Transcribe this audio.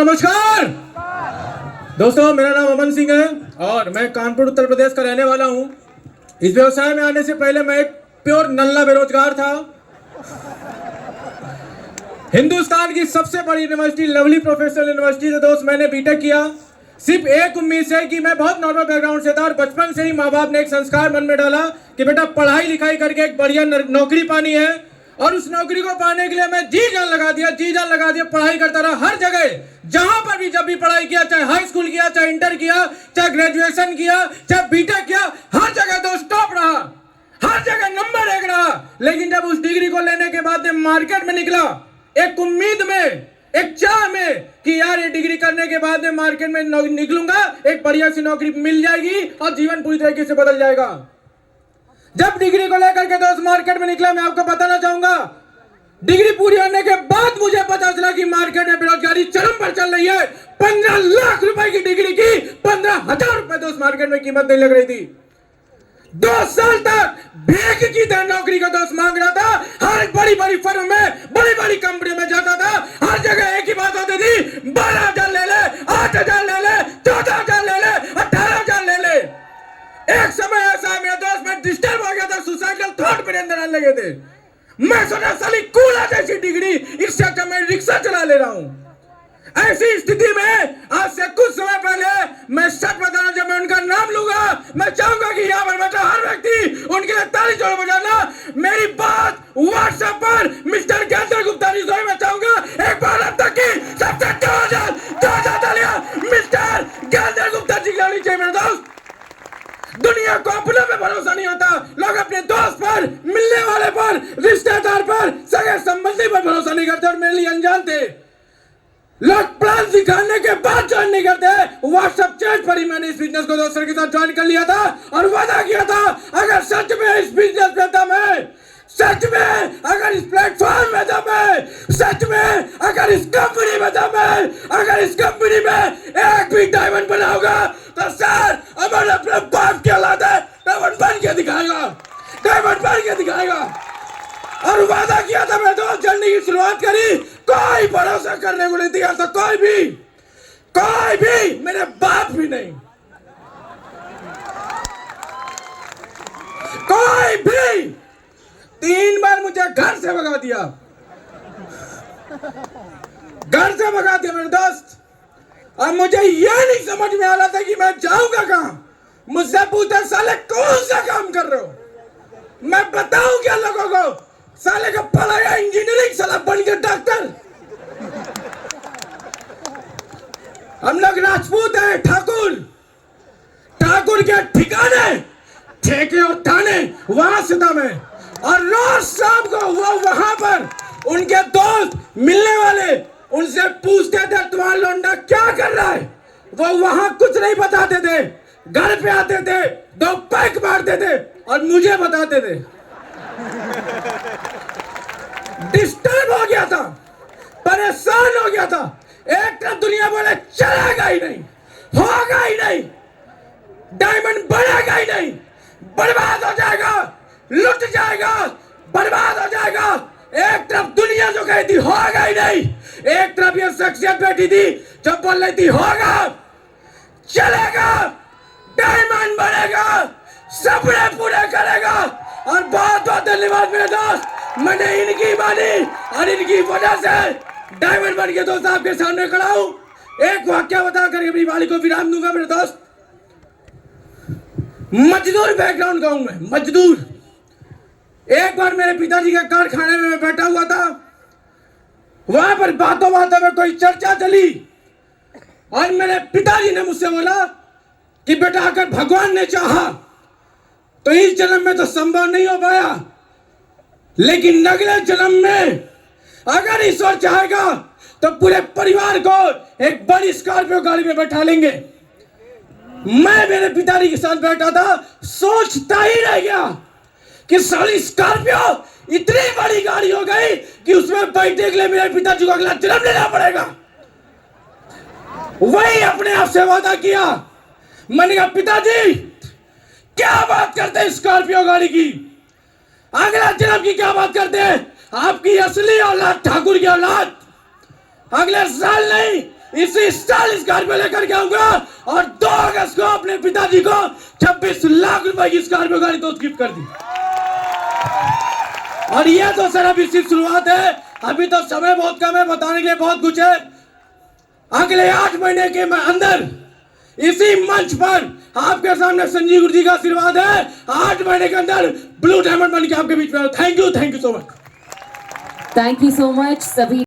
नमस्कार दोस्तों, मेरा नाम अमन सिंह है और मैं कानपुर उत्तर प्रदेश का रहने वाला हूं। इस व्यवसाय में आने से पहले मैं एक प्योर नल्ला बेरोजगार था। हिंदुस्तान की सबसे बड़ी यूनिवर्सिटी लवली प्रोफेशनल यूनिवर्सिटी से दोस्त मैंने बीटेक किया, सिर्फ एक उम्मीद से कि मैं बहुत नॉर्मल बैकग्राउंड से था और बचपन से ही माँ बाप ने एक संस्कार मन में डाला कि बेटा पढ़ाई लिखाई करके एक बढ़िया नौकरी पानी है। और उस नौकरी को पाने के लिए मैं जी जान लगा दिया, पढ़ाई करता रहा। हर जगह जहां पर भी जब भी पढ़ाई किया, चाहे हाई स्कूल किया, चाहे इंटर किया, चाहे ग्रेजुएशन किया, चाहे बीटेक किया, हर जगह दोस्त टॉप रहा, हर जगह नंबर 1 रहा। लेकिन जब उस डिग्री को लेने के बाद मार्केट में निकला एक उम्मीद में, एक चाह में कि यार ये डिग्री करने के बाद में मार्केट में निकलूंगा, एक बढ़िया सी नौकरी मिल जाएगी और जीवन पूरी तरीके से बदल जाएगा। जब डिग्री को लेकर के दोस्त मार्केट में निकला, मैं आपको बताना चाहूंगा, डिग्री पूरी होने के बाद मुझे पता चला कि मार्केट में बेरोजगारी चरम पर चल रही है। 15 लाख रुपए की डिग्री की 15,000 रुपए दोस्त मार्केट में कीमत नहीं लग रही थी। 2 साल तक भेक की तरह नौकरी का दोस्त मांग रहा था। हर बड़ी बड़ी फर्म में, बड़ी बड़ी कंपनी में जाता था, हर जगह एक ही बात होती थी, 12,000 ले ले, 8,000 ले ले, 14,000 ले ले, 18,000 ले ले। एक समय ऐसा है मेरे दोस्त, मैं डिस्टर्ब हो गया था, सुसाइडल थॉट मेरे अंदर आने लगे थे। मैं सोचा साली कूला जैसी डिग्री, इससे अच्छा मैं रिक्शा चला ले रहा हूं। ऐसी स्थिति में आज से कुछ समय पहले मैं सच बताना, जब मैं उनका नाम लूंगा, मैं चाहूंगा कि यहाँ पर बैठा हर व्यक्ति उनके लिए ताली जोड़ बजाना। मेरी बात व्हाट्सएप पर मिस्टर ज्ञानचंद्र गुप्ता जी से मैं चाहूंगा एक बार अब तक की सबसे 2,000 तालियां मिस्टर ज्ञानचंद्र गुप्ता जी की होनी चाहिए मेरे दोस्त। दुनिया को अपने पे भरोसा नहीं होता, लोग अपने दोस्त पर, मिलने वाले पर, रिश्तेदार पर, सगे संबंधी पर भरोसा नहीं करते और मेरे लिए अनजान थे। लोग प्लान दिखाने के बाद ज्वाइन नहीं करते। व्हाट्सएप चैट पर ही मैंने इस बिजनेस को दोस्तों के साथ ज्वाइन कर लिया था और वादा किया था, अगर सच में इस बिजनेस में दम है, सच में अगर इस प्लेटफॉर्म में दम है, सच में अगर इस कंपनी में दम है, अगर इस कंपनी में एक भी डायमंड बनाऊंगा तो सर अमर अपने बाप की औलाद है, डायमंड बन के दिखाएगा, डायमंड बन के दिखाएगा। और वादा किया था मैं दोस्त, जर्नी की शुरुआत करी, कोई भरोसा करने को नहीं तैयार था, कोई भी, मेरे बाप भी नहीं, कोई भी। 3 बार मुझे घर से भगा दिया, मेरे दोस्त। और मुझे यह नहीं समझ में आ रहा था कि मैं जाऊंगा कहां। मुझसे पूछते साले कौन सा काम कर रहे हो, मैं बताऊं क्या लोगों को, साले का पढ़ाया इंजीनियरिंग, साला बन के डॉक्टर। हम लोग राजपूत हैं, ठाकुर के ठिकाने, ठेके और थाने वहां से दम है। और रोज शाम को वो वहां पर उनके दोस्त मिलने वाले उनसे पूछते थे, तुम्हारा लौंडा क्या कर रहा है। वो वहां कुछ नहीं बताते थे, घर पे आते थे, 2 पैक मारते थे और मुझे बताते थे। डिस्टर्ब हो गया था, परेशान हो गया था। एक तरफ दुनिया बोले चलेगा ही नहीं, होगा ही नहीं, डायमंड बढ़ेगा ही नहीं, बर्बाद हो जाएगा, लुट जाएगा, बर्बाद हो जाएगा। एक तरफ दुनिया जो कहती होगा ही नहीं, एक तरफ ये शख्सियत बैठी थी जो बोल रही थी होगा, चलेगा, डायमंड बनेगा, सपने पूरे करेगा। और बहुत बहुत धन्यवाद मेरे दोस्त, मैंने इनकी मानी और इनकी वजह से डायमंड बन के दोस्त आपके सामने खड़ा हूं। एक वाक्य बताकर अपनी वाली को विराम दूंगा मेरे दोस्त। मजदूर बैकग्राउंड का हूं मैं, मजदूर। एक बार मेरे पिताजी के कारखाने में मैं बैठा हुआ था, वहां पर बातों में कोई चर्चा चली और मेरे पिताजी ने मुझसे बोला कि बेटा अगर भगवान ने चाहा तो इस जन्म में तो संभव नहीं हो पाया, लेकिन अगले जन्म में अगर ईश्वर चाहेगा तो पूरे परिवार को एक बड़ी स्कॉर्पियो गाड़ी में बैठा लेंगे। मैं मेरे पिताजी के साथ बैठा था, सोचता ही रह गया कि साली स्कॉर्पियो इतनी बड़ी गाड़ी हो गई कि उसमें बैठने के लिए मेरे पिताजी को अगला जन्म लेना पड़ेगा। वही अपने आप से वादा किया। मैंने कहा पिताजी क्या बात करते हैं स्कॉर्पियो गाड़ी की, अगला जन्म की क्या बात करते हैं, आपकी असली औलाद ठाकुर की औलाद अगले साल नहीं इसी स्टाइल स्कॉर्पियो लेकर के आऊंगा और 2 अगस्त को अपने पिताजी को 26 लाख रुपए की स्कॉर्पियो गाड़ी दोस्त गिफ्ट कर दी। और ये तो सर अभी सिर्फ शुरुआत है, अभी तो समय बहुत कम है, बताने के लिए बहुत कुछ है। अगले 8 महीने के अंदर इसी मंच पर आपके सामने संजीव गुरु जी का आशीर्वाद है, 8 महीने के अंदर ब्लू डायमंड बन के आपके बीच में। Thank you so much. Thank you so much सभी।